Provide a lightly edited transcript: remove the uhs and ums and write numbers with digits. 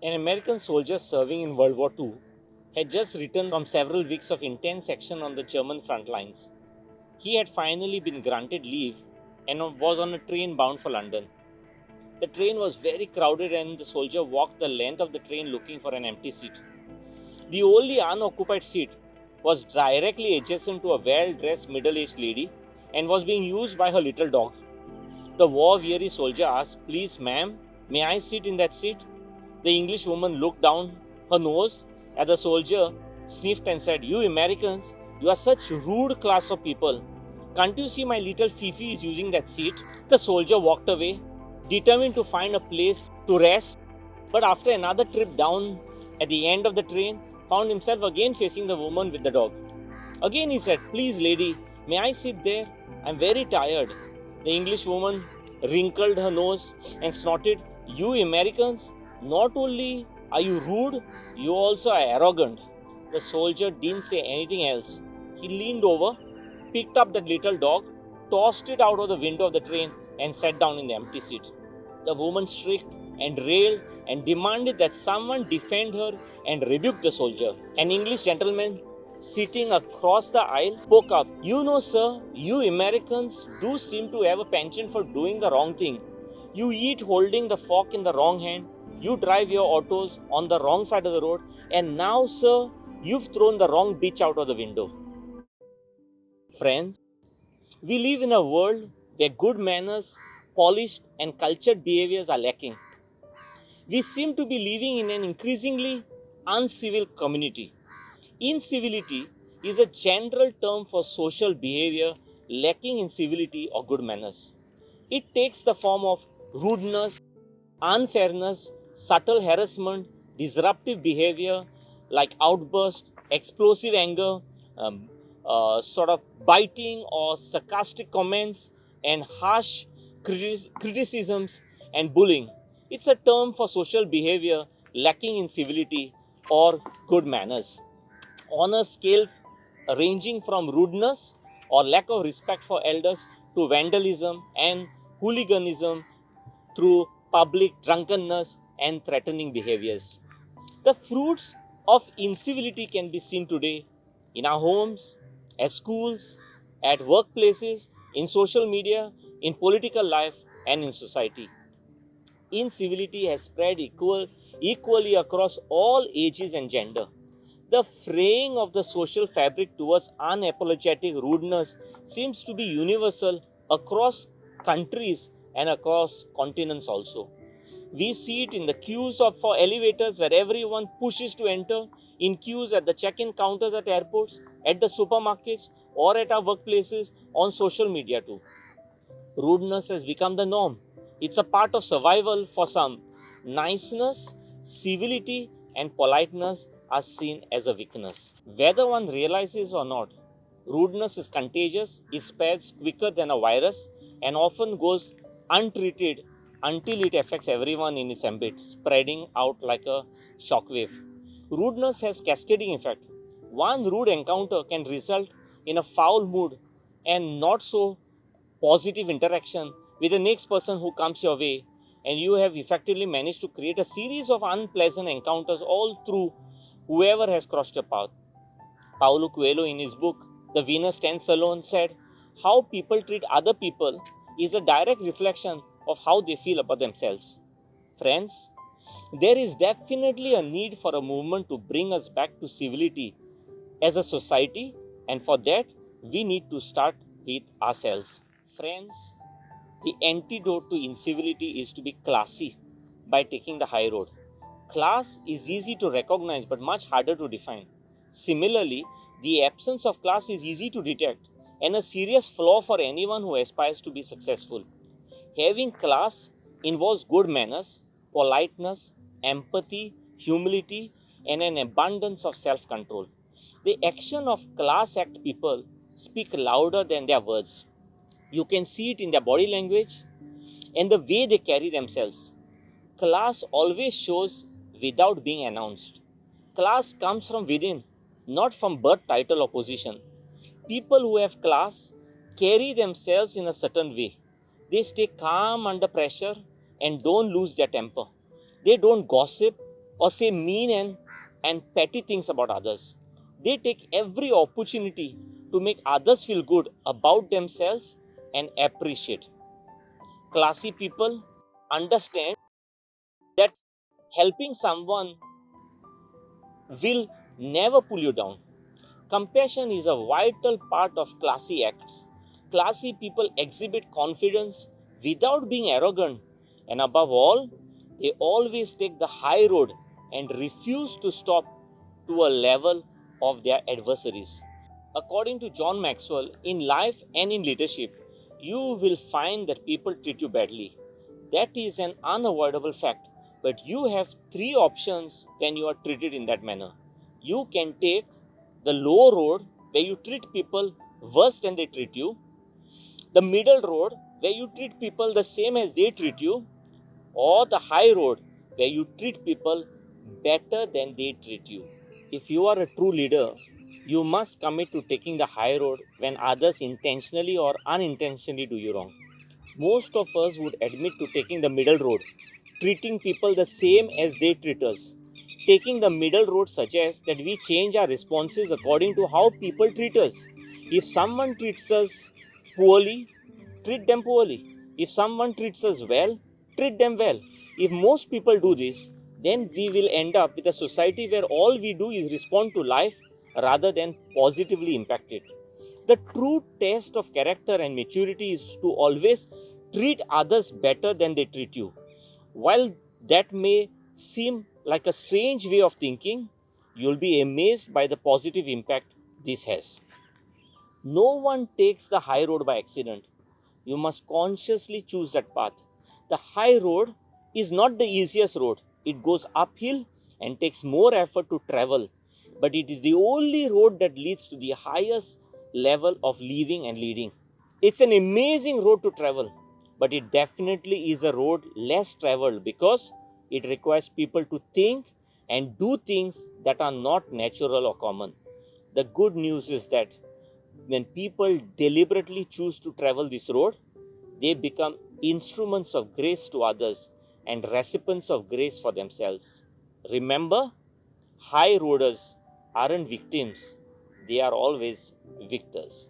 An American soldier serving in World War II had just returned from several weeks of intense action on the German front lines. He had finally been granted leave and was on a train bound for London. The train was very crowded and the soldier walked the length of the train looking for an empty seat. The only unoccupied seat was directly adjacent to a well dressed middle aged lady and was being used by her little dog. The war weary soldier asked, "Please, ma'am, may I sit in that seat?" The English woman looked down her nose at the soldier, sniffed, and said, "You Americans, you are such rude class of people. Can't you see my little Fifi is using that seat?" The soldier walked away, determined to find a place to rest, but after another trip down at the end of the train, found himself again facing the woman with the dog. Again he said, "Please, lady, may I sit there? I'm very tired." The English woman wrinkled her nose and snorted, "You Americans, not only are you rude, you also are arrogant." The soldier didn't say anything else. He leaned over, picked up that little dog, tossed it out of the window of the train, and sat down in the empty seat. The woman shrieked and railed and demanded that someone defend her and rebuked the soldier. An English gentleman sitting across the aisle spoke up, "You know, sir, you Americans do seem to have a penchant for doing the wrong thing. You eat holding the fork in the wrong hand, you drive your autos on the wrong side of the road, and now, sir, you've thrown the wrong bitch out of the window." Friends, we live in a world where good manners, polished, and cultured behaviors are lacking. We seem to be living in an increasingly uncivil community. Incivility is a general term for social behavior lacking in civility or good manners. It takes the form of rudeness, unfairness, subtle harassment, disruptive behavior like outburst, explosive anger, sort of biting or sarcastic comments, and harsh criticisms and bullying. It's a term for social behavior lacking in civility or good manners. On a scale ranging from rudeness or lack of respect for elders to vandalism and hooliganism through public drunkenness and threatening behaviors. The fruits of incivility can be seen today in our homes, at schools, at workplaces, in social media, in political life, and in society. Incivility has spread equally across all ages and gender. The fraying of the social fabric towards unapologetic rudeness seems to be universal across countries and across continents also. We see it in the queues for elevators where everyone pushes to enter, in queues at the check-in counters at airports, at the supermarkets, or at our workplaces, on social media too. Rudeness has become the norm. It's a part of survival for some. Niceness, civility, and politeness are seen as a weakness. Whether one realizes or not, rudeness is contagious, it spreads quicker than a virus, and often goes untreated until it affects everyone in its ambit, spreading out like a shockwave. Rudeness has cascading effect. One rude encounter can result in a foul mood and not so positive interaction with the next person who comes your way, and you have effectively managed to create a series of unpleasant encounters all through whoever has crossed your path. Paulo Coelho, in his book The Venus Stands Alone, said, "How people treat other people is a direct reflection of how they feel about themselves." Friends, there is definitely a need for a movement to bring us back to civility as a society, and for that, we need to start with ourselves. Friends, the antidote to incivility is to be classy by taking the high road. Class is easy to recognize but much harder to define. Similarly, the absence of class is easy to detect and a serious flaw for anyone who aspires to be successful. Having class involves good manners, politeness, empathy, humility, and an abundance of self control. The action of class act people speak louder than their words. You can see it in their body language and the way they carry themselves. Class always shows without being announced. Class comes from within, not from birth, title, or position. People who have class carry themselves in a certain way. They stay calm under pressure and don't lose their temper. They don't gossip or say mean and petty things about others. They take every opportunity to make others feel good about themselves and appreciate. Classy people understand that helping someone will never pull you down. Compassion is a vital part of classy acts. Classy people exhibit confidence without being arrogant, and above all, they always take the high road and refuse to stop to a level of their adversaries. According to John Maxwell, in life and in leadership, you will find that people treat you badly. That is an unavoidable fact, but you have three options when you are treated in that manner. You can take the low road where you treat people worse than they treat you, the middle road where you treat people the same as they treat you, or the high road where you treat people better than they treat you. If you are a true leader, you must commit to taking the high road when others intentionally or unintentionally do you wrong. Most of us would admit to taking the middle road, treating people the same as they treat us. Taking the middle road suggests that we change our responses according to how people treat us. If someone treats us poorly, treat them poorly. If someone treats us well, treat them well. If most people do this, then we will end up with a society where all we do is respond to life rather than positively impact it. The true test of character and maturity is to always treat others better than they treat you. While that may seem like a strange way of thinking, you'll be amazed by the positive impact this has. No one takes the high road by accident. You must consciously choose that path. The high road is not the easiest road. It goes uphill and takes more effort to travel, but it is the only road that leads to the highest level of living and leading. It's an amazing road to travel, but it definitely is a road less traveled because it requires people to think and do things that are not natural or common. The good news is that when people deliberately choose to travel this road, they become instruments of grace to others and recipients of grace for themselves. Remember, high roaders aren't victims, they are always victors.